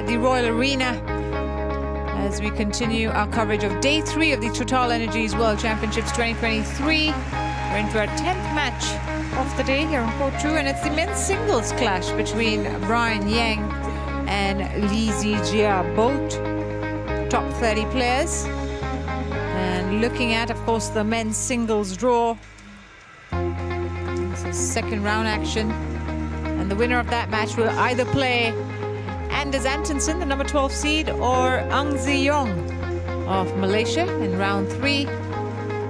the Royal Arena as we continue our coverage of Day 3 of the TotalEnergies World Championships 2023. We're into our 10th match of the day here on Court 2, and it's the men's singles clash between Brian Yang and Zii Jia, both top 30 players. And looking at, of course, the men's singles draw. This is second round action. And the winner of that match will either play Anders Antonsen, the number 12 seed, or Zii Jia of Malaysia in round 3,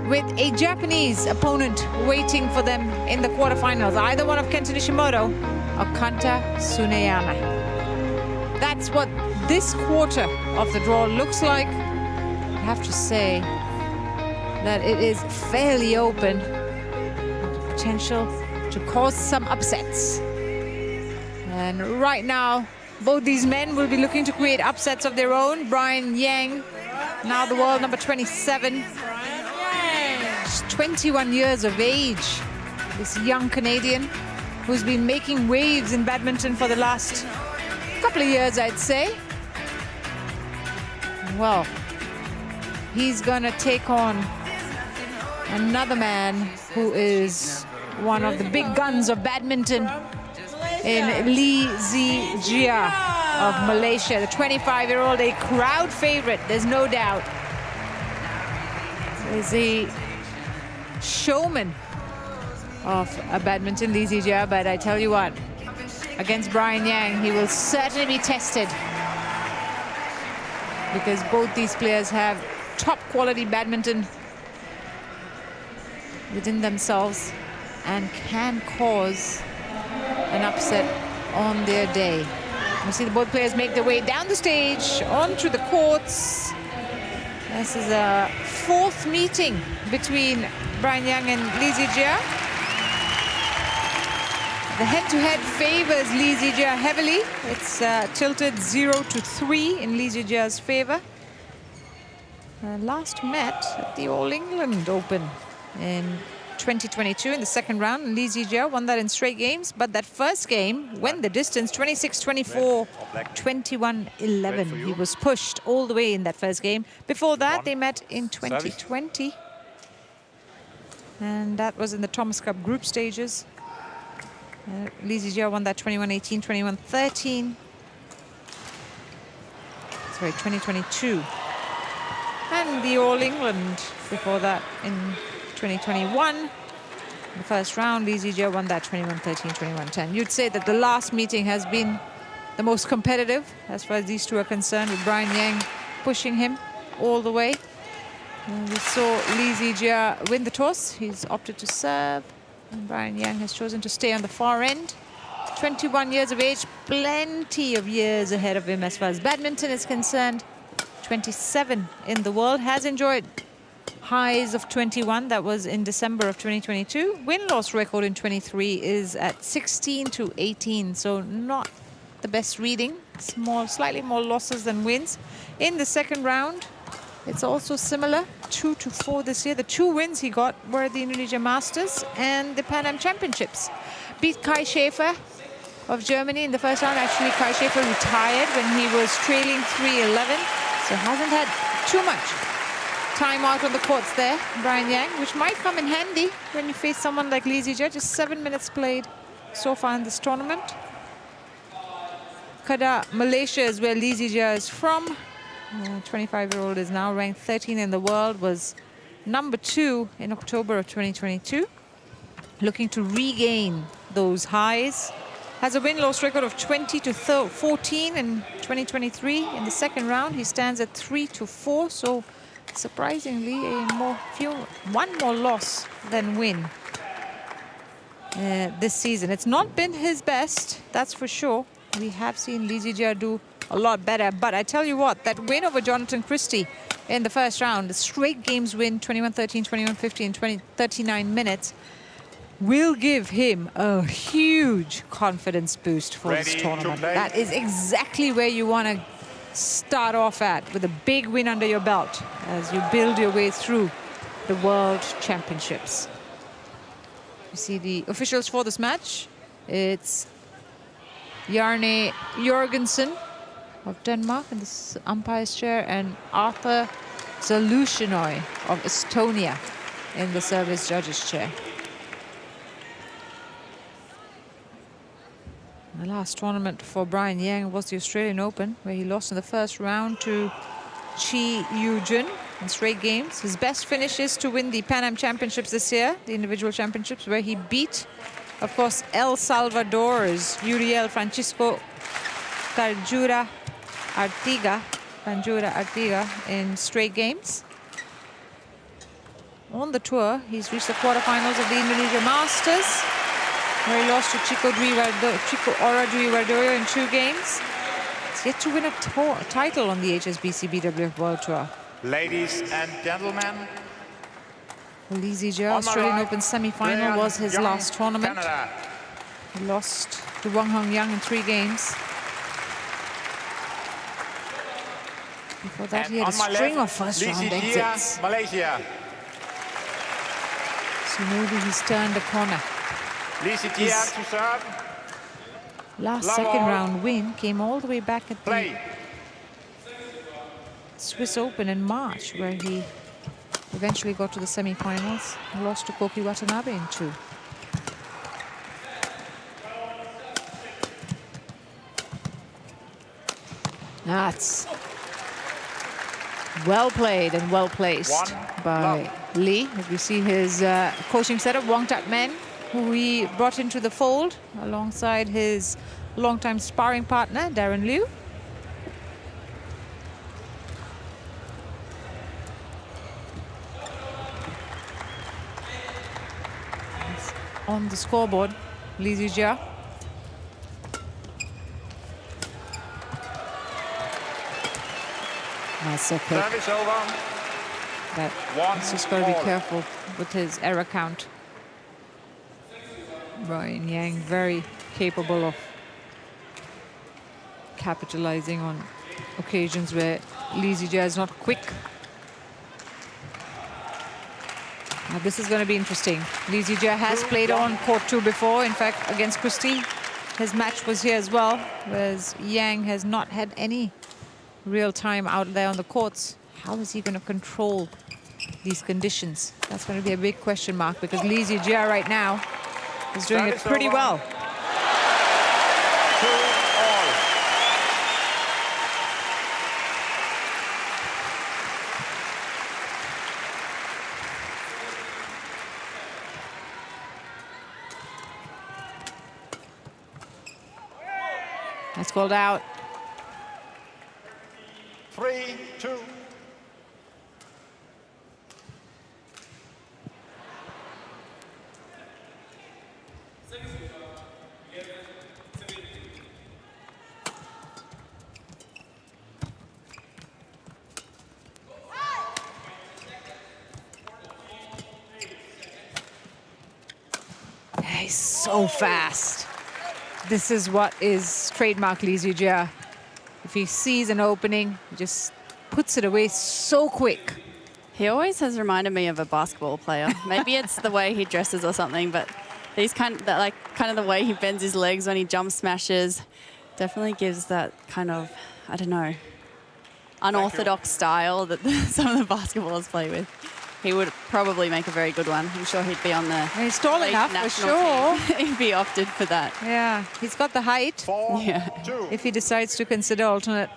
with a Japanese opponent waiting for them in the quarterfinals, either one of Kenta Nishimoto or Kanta Tsuneyama. That's what this quarter of the draw looks like. I have to say that it is fairly open, potential to cause some upsets. And right now, both these men will be looking to create upsets of their own. Brian Yang, now the world number 27. He's 21 years of age. This young Canadian who's been making waves in badminton for the last couple of years, I'd say. Well, he's gonna take on another man who is one of the big guns of badminton in Zii Jia of Malaysia, the 25-year-old, a crowd favorite, there's no doubt. Is a showman of badminton, Zii Jia, but I tell you what, against Brian Yang, he will certainly be tested, because both these players have top quality badminton within themselves and can cause an upset on their day. You see both players make their way down the stage, onto the courts. This is a fourth meeting between Brian Yang and Zii Jia. The head-to-head favors Zii Jia heavily. It's tilted 0-3 in Zii Jia's favor. Last met at the All England Open in 2022 in the second round. Zii Jia won that in straight games, but that first game went the distance, 26-24, 21-11. He was pushed all the way in that first game. Before that, they met in 2020. And that was in the Thomas Cup group stages. Zii Jia won that 21-18, 21-13. Sorry, 2022. And the All England before that in 2021. The first round, Zii Jia won that 21-13, 21-10. You'd say that the last meeting has been the most competitive as far as these two are concerned, with Brian Yang pushing him all the way. And we saw Zii Jia win the toss. He's opted to serve. And Brian Yang has chosen to stay on the far end. 21 years of age, plenty of years ahead of him as far as badminton is concerned. 27 in the world, has enjoyed highs of 21. That was in December of 2022. Win-loss record in 23 is at 16-18, so not the best reading. Slightly more losses than wins. In the second round, it's also similar, 2-4 this year. The 2 wins he got were the Indonesia Masters and the Pan Am Championships. Beat Kai Schäfer of Germany in the first round. Actually, Kai Schäfer retired when he was trailing 3-11, so hasn't had too much time out on the courts there, Brian Yang, which might come in handy when you face someone like Zii Jia. Just 7 minutes played so far in this tournament. Kedah, Malaysia is where Zii Jia is from. 25-year-old is now ranked 13 in the world, was number 2 in October of 2022. Looking to regain those highs. Has a win-loss record of 20-14 in 2023. In the second round, he stands at 3-4, so surprisingly one more loss than win this season. It's not been his best, that's for sure. We have seen Zii Jia do a lot better, but I tell you what, that win over Jonathan Christie in the first round, the straight games win, 21-13, 21-15 in 39 minutes, will give him a huge confidence boost for this tournament. That is exactly where you want to start off at, with a big win under your belt as you build your way through the World Championships. You see the officials for this match. It's Jarne Jorgensen of Denmark in the umpire's chair, and Arthur Zalushinoi of Estonia in the service judge's chair. The last tournament for Brian Yang was the Australian Open, where he lost in the first round to Chi Yu-jun in straight games. His best finish is to win the Pan Am Championships this year, the individual championships, where he beat, of course, El Salvador's Uriel Francisco Tanjura Artiga in straight games. On the tour, he's reached the quarterfinals of the Indonesia Masters, where he lost to Chico Ora Dwi Wardoyo in 2 games. He's yet to win a title on the HSBC BWF World Tour. Ladies and gentlemen, Lee Zii Jia, Australian Open semi-final was his last tournament. Canada. He lost to Wang Hong Yang in 3 games. Before that, he had a string of first-round exits. Malaysia. So maybe he's turned a corner. Zii Jia to serve. Last second-round win came all the way back at the Swiss Open in March, where he eventually got to the semi-finals and lost to Koki Watanabe in 2. That's well played and well placed by Lee. As we see his coaching setup, Wong Tak Men, who he brought into the fold alongside his longtime sparring partner, Darren Liu. On the scoreboard, Lee Zii Jia. That's so quick. Service over. But he's just got to be careful with his error count. Brian Yang, very capable of capitalizing on occasions where Lee Zii Jia is not quick. Now this is going to be interesting. Lee Zii Jia has played on court 2 before, in fact, against Christie. His match was here as well, whereas Yang has not had any real time out there on the courts. How is he going to control these conditions? That's going to be a big question mark, because Lee Zii Jia right now is doing it pretty well. 2-all. That's called out. 3-2. He's so fast. This is what is trademark Lee Zii Jia. If he sees an opening, he just puts it away so quick. He always has reminded me of a basketball player. Maybe it's the way he dresses or something, but he's kind of the way he bends his legs when he jump smashes. Definitely gives that kind of, I don't know, unorthodox style that some of the basketballers play with. He would probably make a very good one. I'm sure he'd be on the He's tall enough, for sure. He'd be opted for that. Yeah, he's got the height. 4-2. If he decides to consider alternate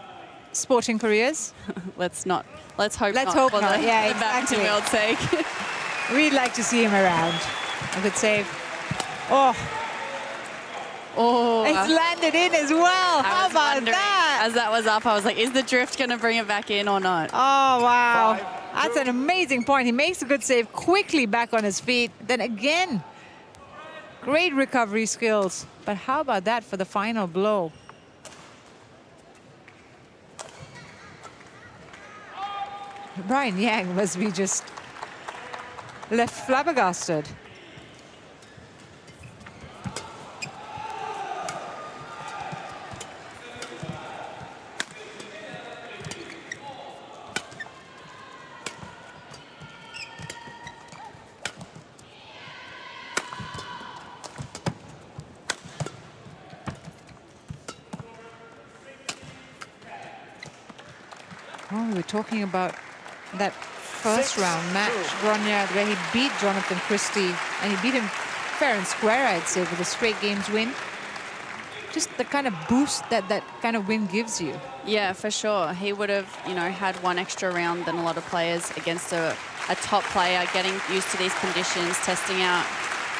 sporting careers. Let's hope Let's not hope for not. the, Yeah, the Badminton exactly. World's sake. We'd like to see him around. A good save. Oh, Oh, it's landed in as well. How about that? As that was up, I was like, is the drift going to bring it back in or not? Oh, wow. That's an amazing point. He makes a good save, quickly back on his feet. Then again, great recovery skills. But how about that for the final blow? Brian Yang must be just left flabbergasted. Oh, we were talking about that first round match, Grenier, where he beat Jonathan Christie, and he beat him fair and square, I'd say, with a straight games win. Just the kind of boost that that kind of win gives you. Yeah, for sure. He would have, you know, had one extra round than a lot of players against a top player, getting used to these conditions, testing out,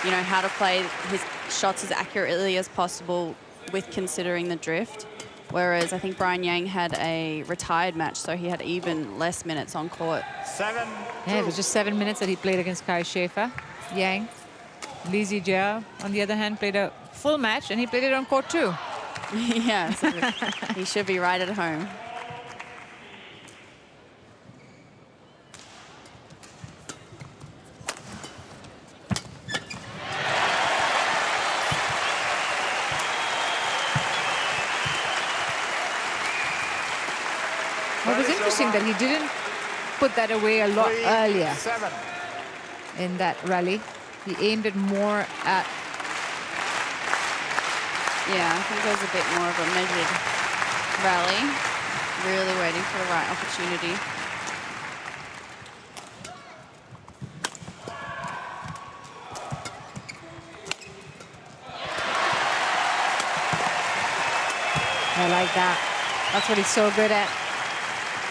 you know, how to play his shots as accurately as possible with considering the drift. Whereas I think Brian Yang had a retired match, so he had even less minutes on court. 7-2. Yeah, it was just 7 minutes that he played against Kai Schaefer. Yang. Zii Jia, on the other hand, played a full match, and he played it on court too. Yeah, so he should be right at home. Well, it was interesting that he didn't put that away a lot earlier 7. in that rally. He aimed it more at... Yeah, I think it was a bit more of a measured rally. Really waiting for the right opportunity. I like that. That's what he's so good at.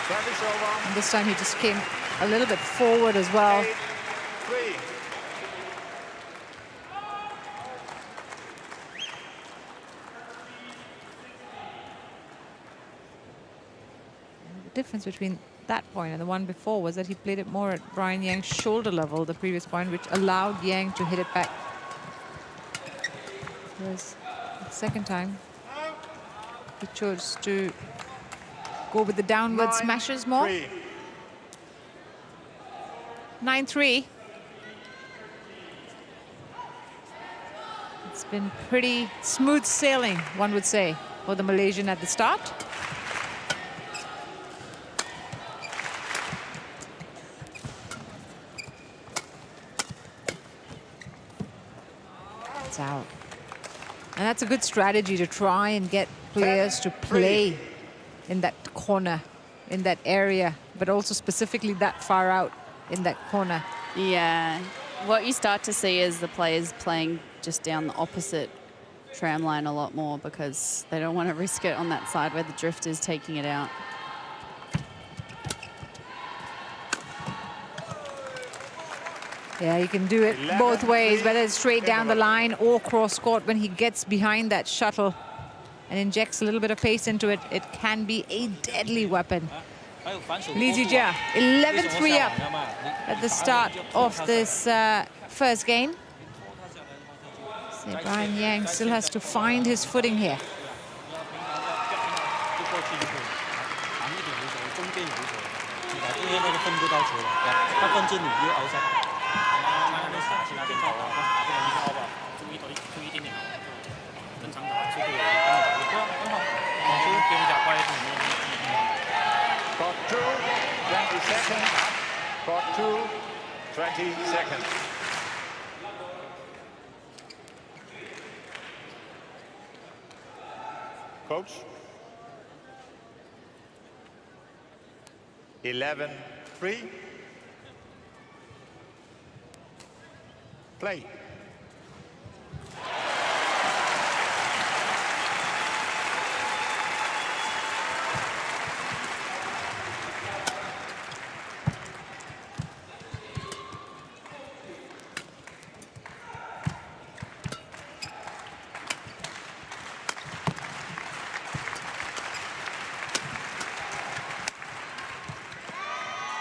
Service over. And this time he just came a little bit forward as well. 8-3. The difference between that point and the one before was that he played it more at Brian Yang's shoulder level, the previous point, which allowed Yang to hit it back. Whereas the second time, he chose to go with the downward smashes more. 9-3. It's been pretty smooth sailing, one would say, for the Malaysian at the start. It's out. And that's a good strategy to try and get players to play in that corner, in that area, but also specifically that far out in that corner. Yeah, what you start to see is the players playing just down the opposite tram line a lot more because they don't want to risk it on that side where the drift is taking it out. Yeah, you can do it both ways, whether it's straight down the line or cross court. When he gets behind that shuttle and injects a little bit of pace into it, it can be a deadly weapon. Zii Jia, 11-3 up at the start of this first game. So Brian Yang still has to find his footing here. Got 2, 20 seconds. Got 2, 20 seconds. Coach. 11-3. Play.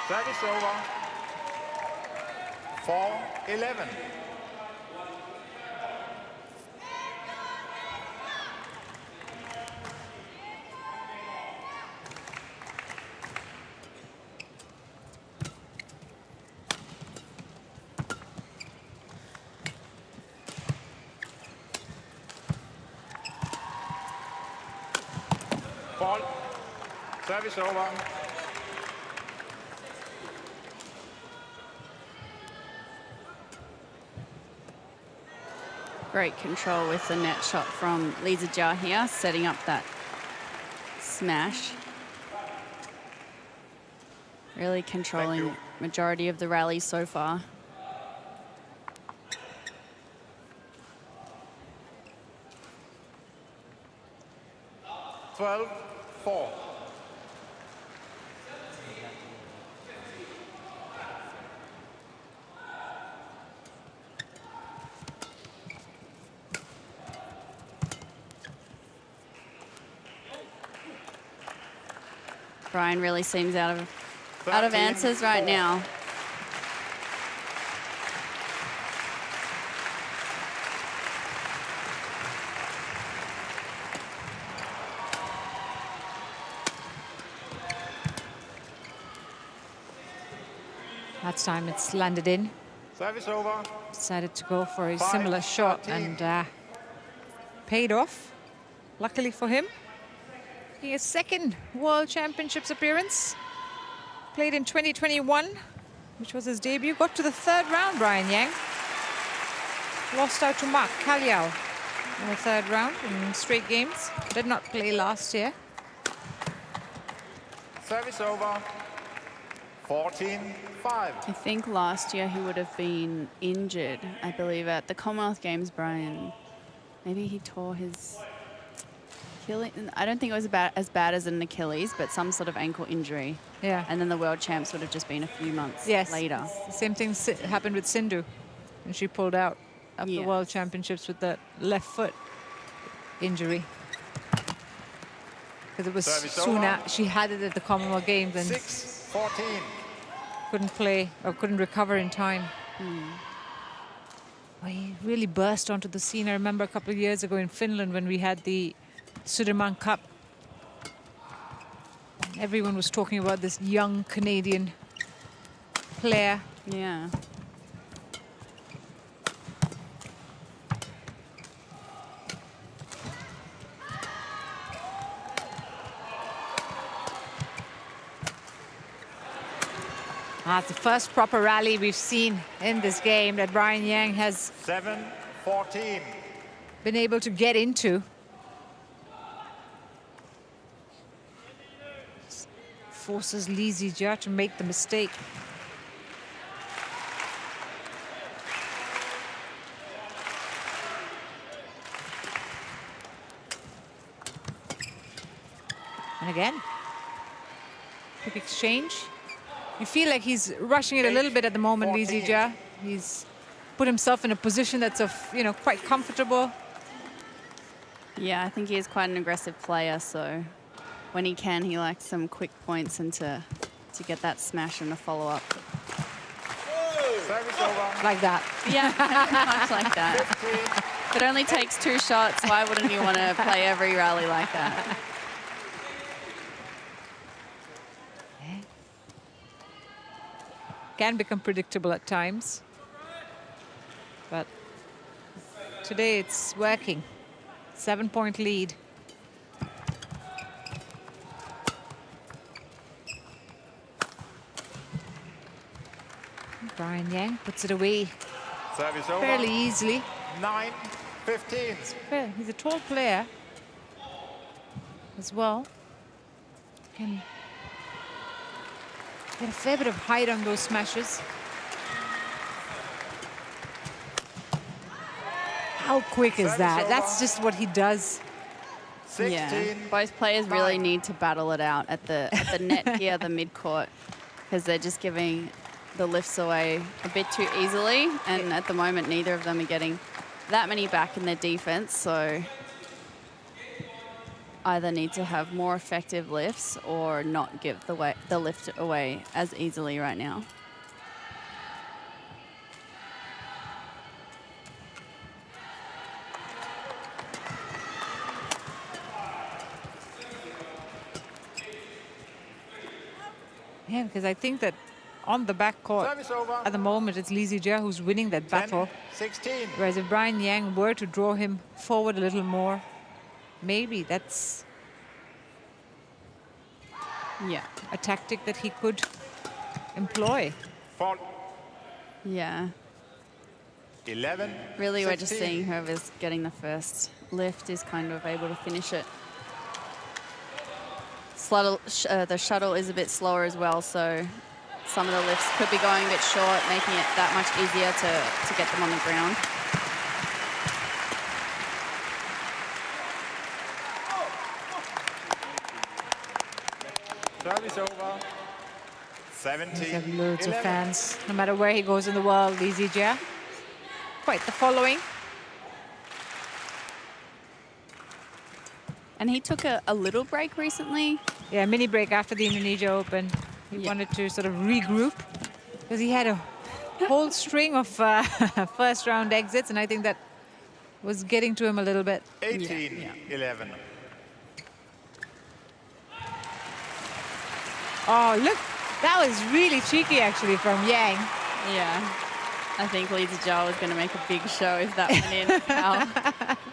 Service over. 4-11. Ball. Service over. Great control with the net shot from Zii Jia here, setting up that smash. Really controlling majority of the rally so far. (12-4). Brian really seems out of answers right now. That's time it's landed in. Service over. Decided to go for a similar shot and paid off, luckily for him. His second World Championships appearance. Played in 2021, which was his debut. Got to the third round, Brian Yang. Lost out to Mark Kalyao in the third round in straight games. Did not play last year. Service over. 14-5. I think last year he would have been injured, I believe, at the Commonwealth Games, Brian. Maybe he tore his Achilles. I don't think it was as bad as an Achilles, but some sort of ankle injury. Yeah. And then the World Champs would have just been a few months later. The same thing happened with Sindhu, and she pulled out of the World Championships with the left foot injury. Because it was soon after she had it at the Commonwealth Games and 6-14. couldn't play or couldn't recover in time. Well, he really burst onto the scene. I remember a couple of years ago in Finland when we had the Sudirman Cup. Everyone was talking about this young Canadian player. Yeah. It's the first proper rally we've seen in this game that Brian Yang has 7-14. been able to get into. Forces Zii Jia to make the mistake. And again, quick exchange. You feel like he's rushing it a little bit at the moment, Zii Jia. He's put himself in a position that's quite comfortable. Yeah, I think he is quite an aggressive player, so when he can, he likes some quick points and to get that smash and a follow-up. Service over. Like that. Yeah, much like that. If it only takes 2 shots, why wouldn't you want to play every rally like that? Can become predictable at times, but today it's working. 7-point lead. Brian Yang puts it away Service over. fairly easily. 9-15. He's a tall player as well. Can get a fair bit of height on those smashes. How quick is that? That's just what he does. 16. Yeah, both players really need to battle it out at the net here, the mid-court, because they're just giving the lifts away a bit too easily, and at the moment neither of them are getting that many back in their defense, so either need to have more effective lifts or not give the lift away as easily right now. Yeah, because I think that on the backcourt at the moment, it's Zii Jia who's winning that battle. 10-16. Whereas if Brian Yang were to draw him forward a little more, maybe that's a tactic that he could employ. Yeah. 11. Really, we're just seeing whoever's getting the first lift is kind of able to finish it. The shuttle is a bit slower as well, so some of the lifts could be going a bit short, making it that much easier to get them on the ground. Service over. 70. He's got loads of fans, no matter where he goes in the world, Zii Jia. Quite the following. And he took a little break recently. Yeah, mini break after the Indonesia Open. He wanted to sort of regroup because he had a whole string of first round exits, and I think that was getting to him a little bit. 18-11. Oh, look, that was really cheeky actually from Yang. Yeah. I think Zii Jia was going to make a big show if that went in.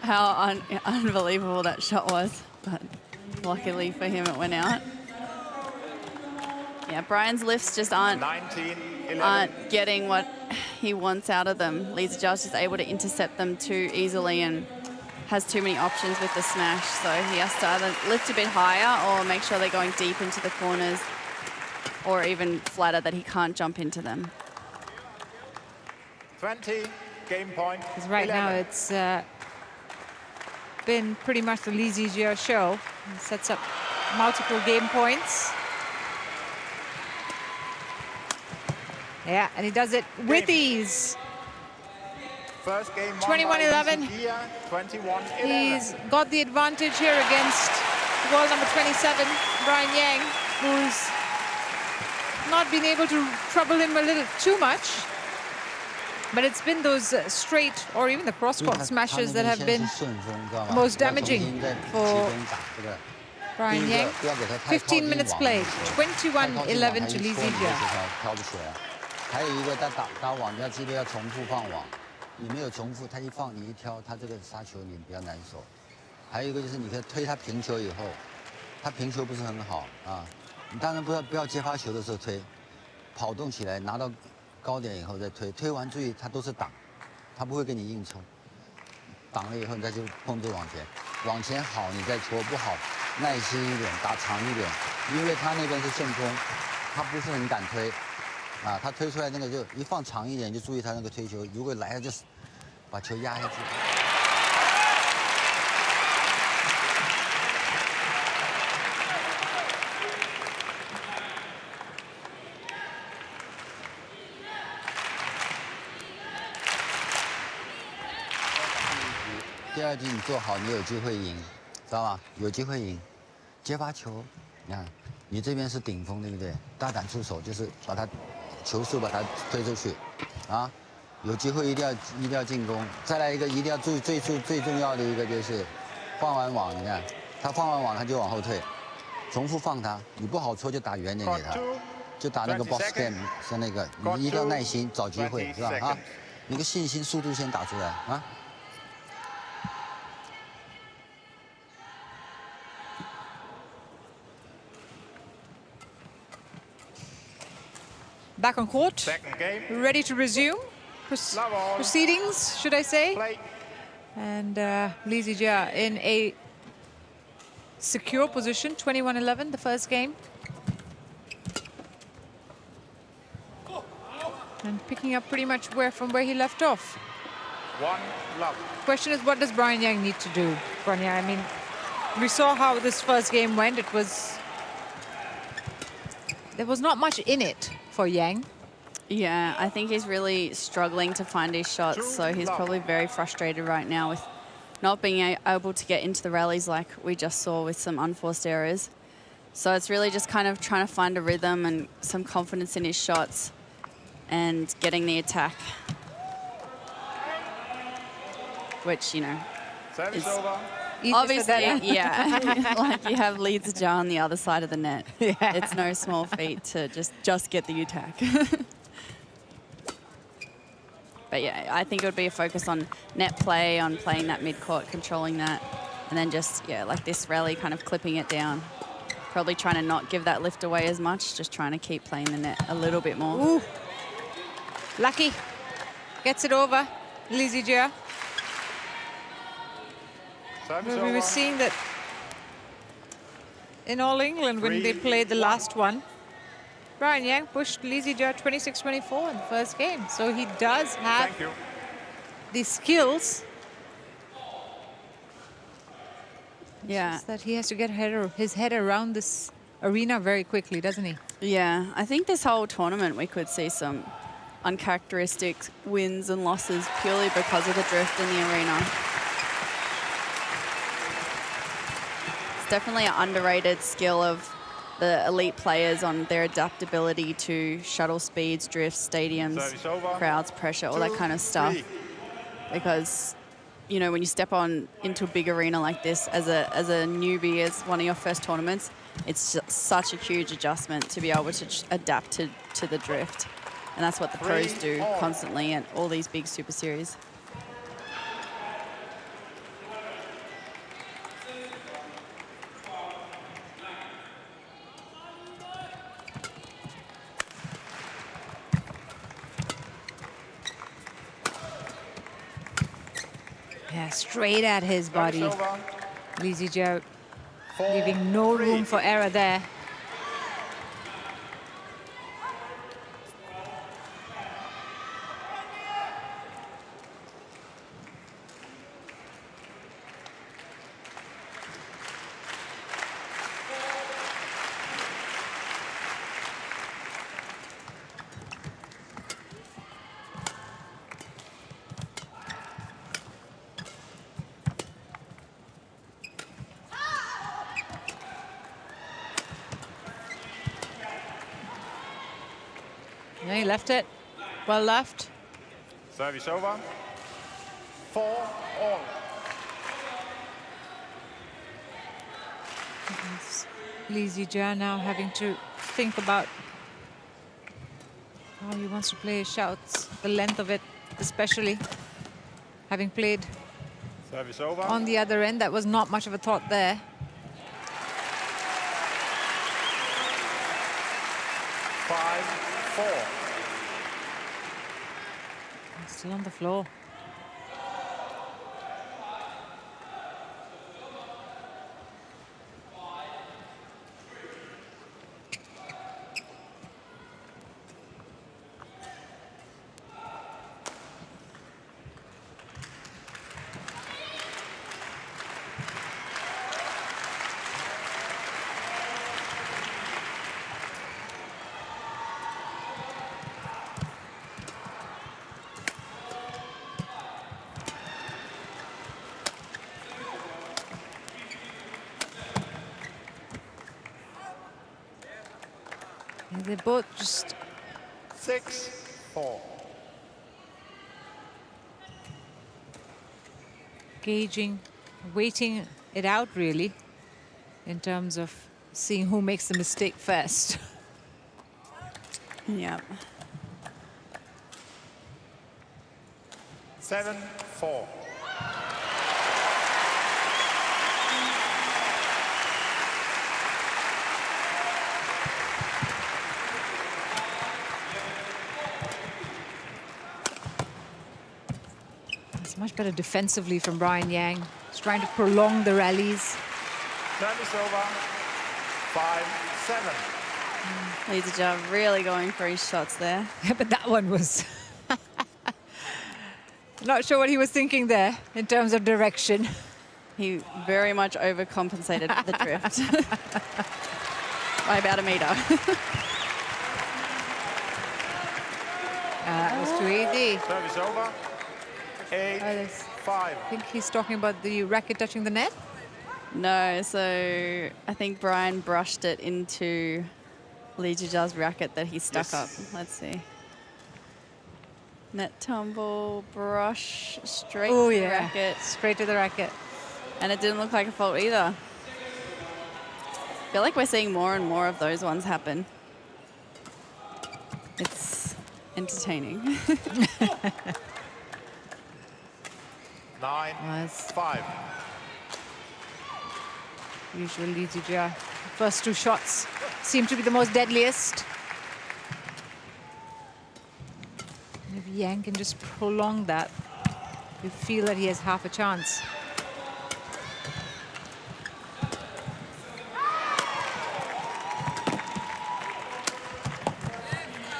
How unbelievable that shot was. But luckily for him, it went out. Yeah, Brian's lifts just aren't getting what he wants out of them. Zii Jia's just able to intercept them too easily and has too many options with the smash. So he has to either lift a bit higher or make sure they're going deep into the corners, or even flatter that he can't jump into them. 20, game point. Because right 11. now it's been pretty much the Zii Jia show. He sets up multiple game points. Yeah, and he does it with ease. First game 21-11. 21-11. He's got the advantage here against world number 27, Brian Yang, who's not been able to trouble him a little too much. But it's been those straight or even the cross-court smashes that have been most damaging for Brian Yang. 15 minutes played, 21-11 to Zii Jia. 还有一个他打网，你要记得要重复放网。你没有重复，他一放你一挑，他这个杀球你比较难守。还有一个就是你可以推他平球以后，他平球不是很好啊。你当然不要接发球的时候推，跑动起来拿到高点以后再推。推完注意他都是挡，他不会跟你硬冲。挡了以后你再去控制往前，往前好你再戳，不好耐心一点，打长一点，因为他那边是顺风，他不是很敢推。 啊，他推出来那个就一放长一点，就注意他那个推球，如果来了就是把球压下去。第二局你做好，你有机会赢，知道吧？有机会赢。接发球，你看你这边是顶锋，对不对？大胆出手，就是把他。 球速把它推出去，啊，有机会一定要进攻。再来一个，一定要注意最重要的一个就是放完网，你看他放完网他就往后退，重复放他，你不好戳就打远点给他，就打那个 box game 是那个，你一定要耐心找机会，是吧？啊，那个信心、速度先打出来啊。 Back on court, Second game. ready to resume proceedings, should I say? Play. And Zii Jia in a secure position, 21-11, the first game. And picking up pretty much from where he left off. 1-love. Question is, what does Brian Yang need to do? Brian Yang, I mean, we saw how this first game went. There was not much in it for Yang. Yeah, I think he's really struggling to find his shots, so he's probably very frustrated right now with not being able to get into the rallies like we just saw with some unforced errors. So it's really just kind of trying to find a rhythm and some confidence in his shots and getting the attack, which, you know, Service is over. obviously, yeah, like you have Zii Jia on the other side of the net. Yeah. It's no small feat to just get the attack. But yeah, I think it would be a focus on net play, on playing that mid-court, controlling that, and then just, yeah, like this rally, kind of clipping it down. Probably trying to not give that lift away as much, just trying to keep playing the net a little bit more. Ooh. Lucky. Gets it over. Zii Jia. We were seeing that in All England when they played the last one, Brian Yang pushed Zii Jia 26-24 in the first game. So he does have Thank you. the skills. Yeah. Just that he has to get his head around this arena very quickly, doesn't he? Yeah, I think this whole tournament we could see some uncharacteristic wins and losses purely because of the drift in the arena. It's definitely an underrated skill of the elite players on their adaptability to shuttle speeds, drifts, stadiums, Service over. crowds, pressure, all that kind of stuff. 2-3. Because, you know, when you step on into a big arena like this as a newbie, as one of your first tournaments, it's just such a huge adjustment to be able to adapt to the drift. And that's what the pros do constantly at all these big super series. Yeah, straight at his body. Service over. Zii Jia 4-3. leaving no room for error there. Yeah, he left it. Well left. Service over. 4-all. Zii Jia now having to think about how he wants to play his shouts, the length of it especially. Having played Service over. on the other end, that was not much of a thought there. 5-4. Still on the floor. And they're both just 6-4. gauging, waiting it out really, in terms of seeing who makes the mistake first. Yeah. 7-4. It's much better defensively from Brian Yang. He's trying to prolong the rallies. Service over. 5-7. Zii Jia really going for his shots there. But that one was... Not sure what he was thinking there in terms of direction. He very much overcompensated the drift by about a meter. That was too easy. Service over. 8-5. I think he's talking about the racket touching the net. No, so I think Brian brushed it into Zii Jia's racket that he stuck up. Let's see. Net tumble, brush, straight Oh to the yeah, racket. straight to the racket. And it didn't look like a fault either. I feel like we're seeing more and more of those ones happen. It's entertaining. 9-5. Usually Zii Jia, first two shots seem to be the most deadliest. If Yang can just prolong that, you feel that he has half a chance.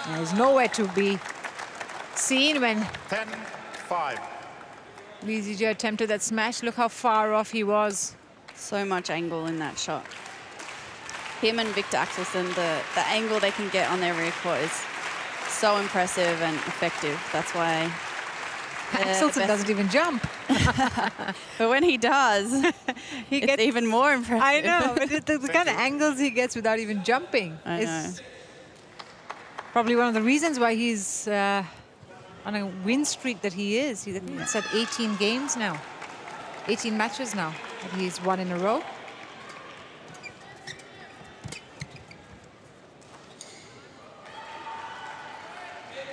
There's nowhere to be seen when 10-5. Zii Jia attempted that smash. Look how far off he was. So much angle in that shot. Him and Victor Axelsen, the angle they can get on their rear court is so impressive and effective. That's why Axelsen doesn't even jump. But when he does, He it's gets even more impressive. I know, but the kind of angles he gets without even jumping I know. is probably one of the reasons why he's on a win streak that he is. He's at 18 games now, 18 matches now that he's won in a row.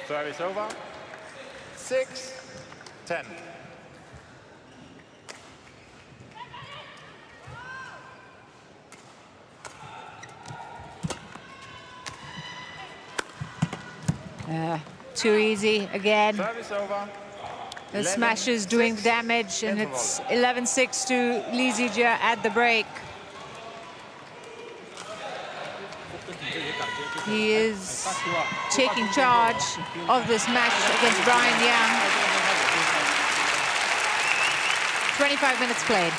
Service over. 6-10. Too easy again. Service over. The smash is doing damage, and it's 11-6 to Zii Jia at the break. He is taking charge of this match against Brian Yang. 25 minutes played.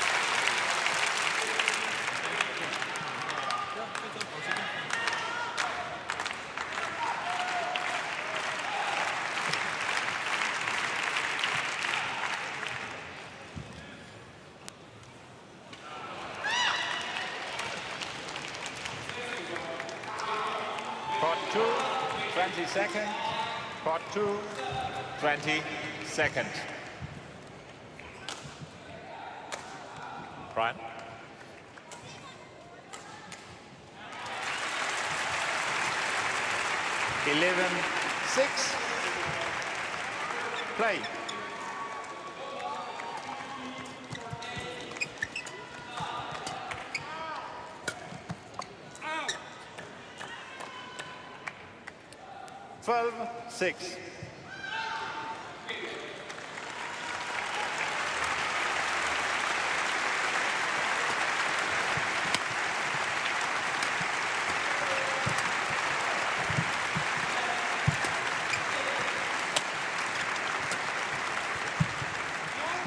Court 2, 20 seconds. Court 2, 20 seconds. Brian. Eleven, 6. Play. Twelve, 6.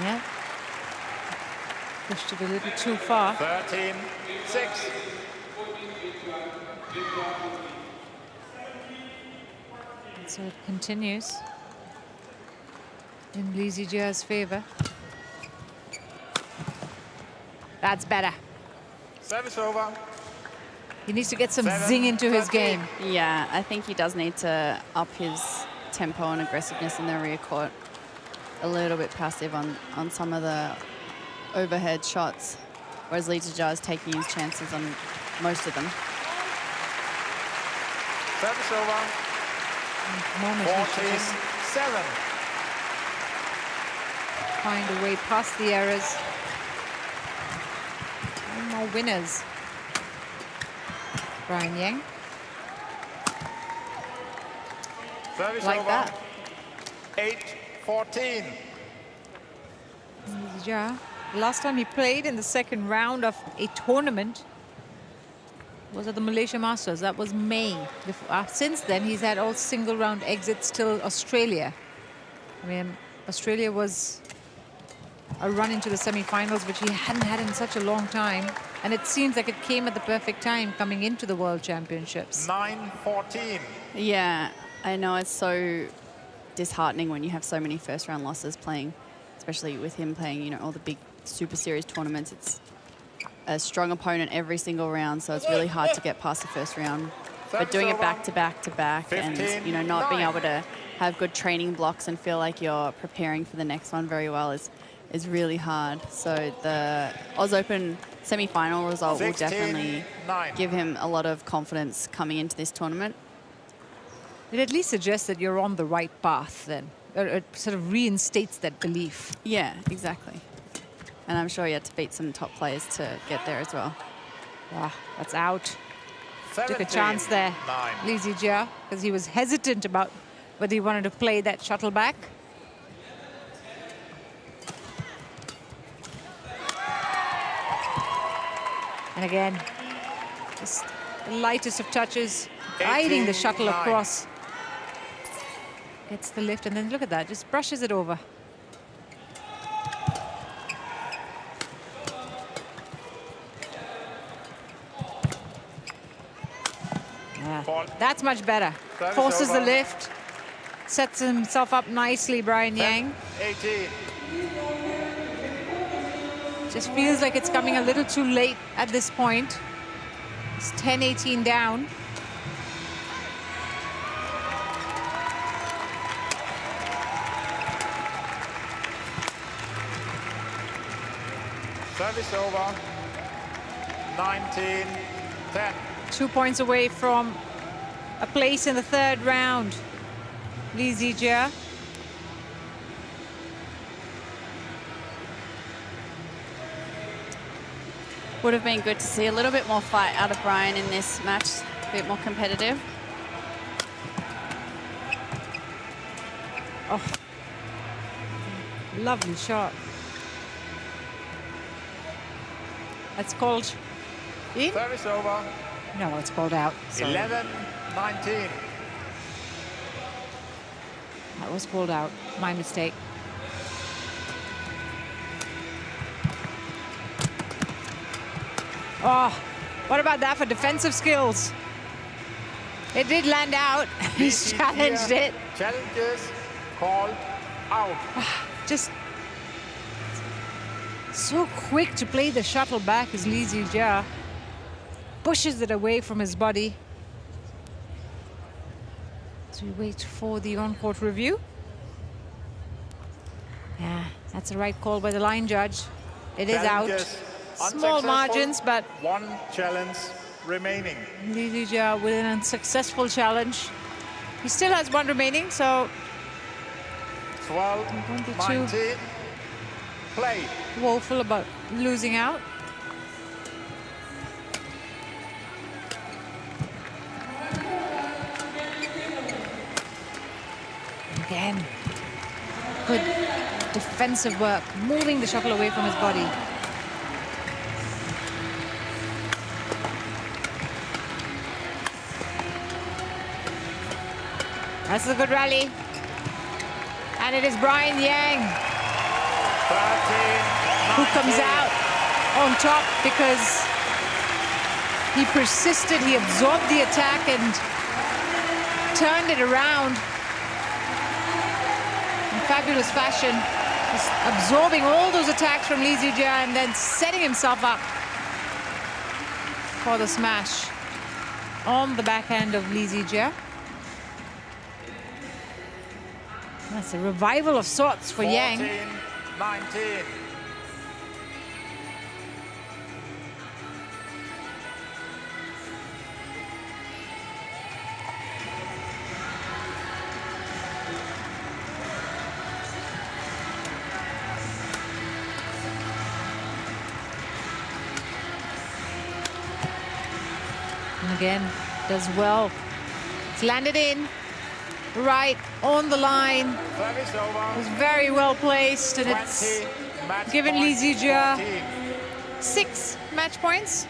Yeah. Pushed it a little too far. 13, 6. So it continues in Zii Jia's favor. That's better. Service over. He needs to get some 7, zing into his 13. game. Yeah, I think he does need to up his tempo and aggressiveness in the rear court. A little bit passive on some of the overhead shots, whereas Zii Jia is taking his chances on most of them. Service over. At the moment, he should 14, just 7. find a way past the errors. And more winners. Brian Yang. Service Like over. that. 8-14. Zii Jia, the last time he played in the second round of a tournament was at the Malaysia Masters. That was May. Since then, he's had all single round exits till Australia. I mean, Australia was a run into the semi-finals, which he hadn't had in such a long time. And it seems like it came at the perfect time coming into the World Championships. 9-14. Yeah, I know it's so disheartening when you have so many first-round losses playing, especially with him playing, you know, all the big Super Series tournaments. It's a strong opponent every single round, so it's really hard to get past the first round. But doing it back to back to back, and you know, not being able to have good training blocks and feel like you're preparing for the next one very well is really hard. So the Oz Open semi-final result will definitely 16-9. give him a lot of confidence coming into this tournament. It at least suggests that you're on the right path then. It sort of reinstates that belief. Yeah, exactly. And I'm sure he had to beat some top players to get there as well. Ah, that's out. Took a 17-9. chance there, Zii Jia, because he was hesitant about whether he wanted to play that shuttle back. And again, just the lightest of touches, guiding the shuttle 18-9. across Gets the lift, and then look at that, just brushes it over. Yeah, that's much better. Forces the lift, sets himself up nicely, Brian Yang. 18. Just feels like it's coming a little too late at this point. It's 10-18 down. Service over. 19-10. 2 points away from a place in the third round. Zii Jia. Would have been good to see a little bit more fight out of Brian in this match, a bit more competitive. Oh, lovely shot. That's called in? Service over. No, it's called out. 11-19. That was called out. My mistake. Oh, what about that for defensive skills? It did land out. He's challenged it. Challenges called out. Just so quick to play the shuttle back is Zii Jia. Pushes it away from his body. So we wait for the on-court review. Yeah, that's the right call by the line judge. It is out. Small margins, but one challenge remaining. Zii Jia with an unsuccessful challenge. He still has one remaining, so 12-19. Play. Woeful about losing out. Again, good defensive work, moving the shuttle away from his body. That's a good rally. And it is Brian Yang who comes out on top because he persisted, he absorbed the attack and turned it around in fabulous fashion. Just absorbing all those attacks from Zii Jia and then setting himself up for the smash on the backhand of Zii Jia. That's a revival of sorts for Yang. 19. And again, does well. It's landed in. Right on the line. Service over. It was very well placed, and it's given Zii Jia 6 match points.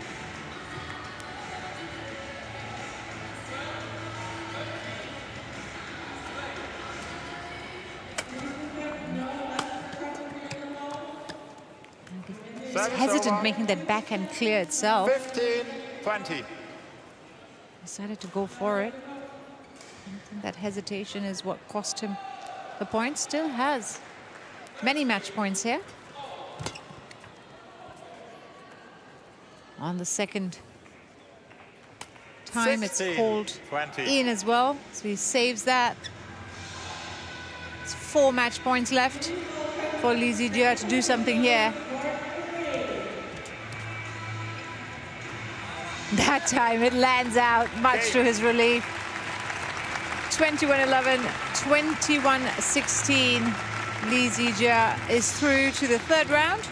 He's hesitant making that backhand clear itself. 15-20. Decided to go for it. I think that hesitation is what cost him the point. Still has many match points here. On the second time, it's called 20. in as well. So he saves that. It's 4 match points left for Zii Jia to do something here. That time it lands out, much to his relief. 21-11, 21-16. Zii Jia is through to the third round.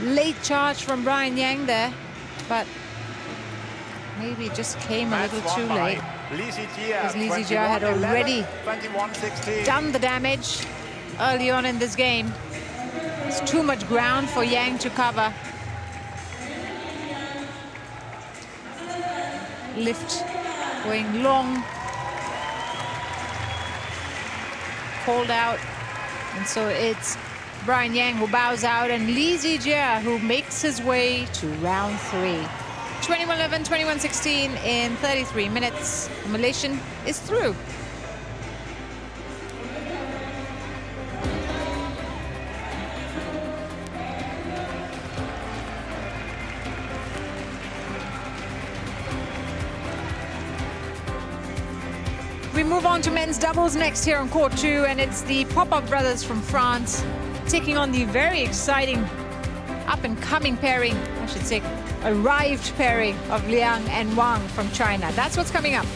Late charge from Brian Yang there, but maybe it just came a little too late. Because Zii Jia had already done the damage early on in this game. It's too much ground for Yang to cover. Lift going long called out. And so it's Brian Yang who bows out, and Zii Jia who makes his way to round 3. 21-11, 21-16 in 33 minutes. The Malaysian is through. We move on to men's doubles next here on court 2, and it's the Popov brothers from France taking on the very exciting up-and-coming pairing, I should say, arrived pairing of Liang and Wang from China. That's what's coming up.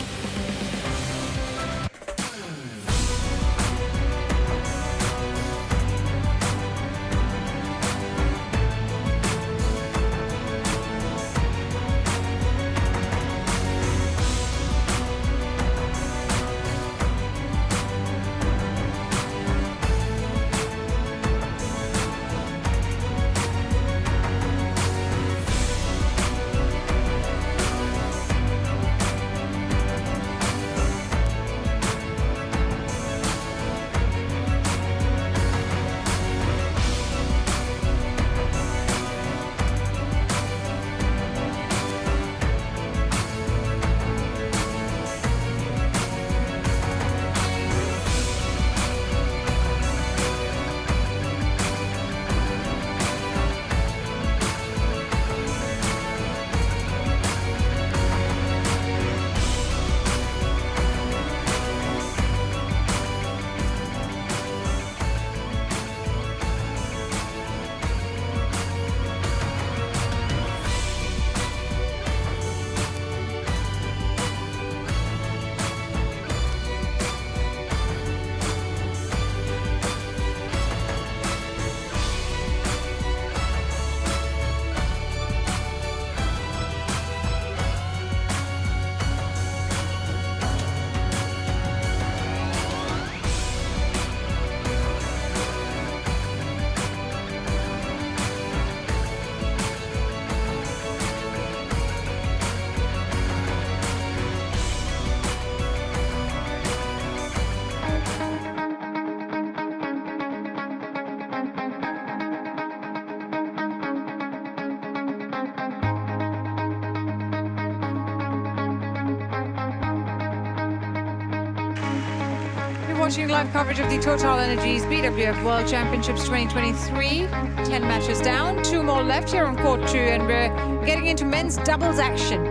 Watching live coverage of the TotalEnergies BWF World Championships 2023. 10 matches down, 2 more left here on court 2, and we're getting into men's doubles action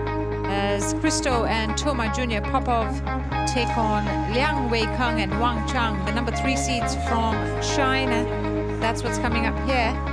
as Christo and Toma Jr. Popov take on Liang Weikeng and Wang Chang, the number 3 seeds from China. That's what's coming up here.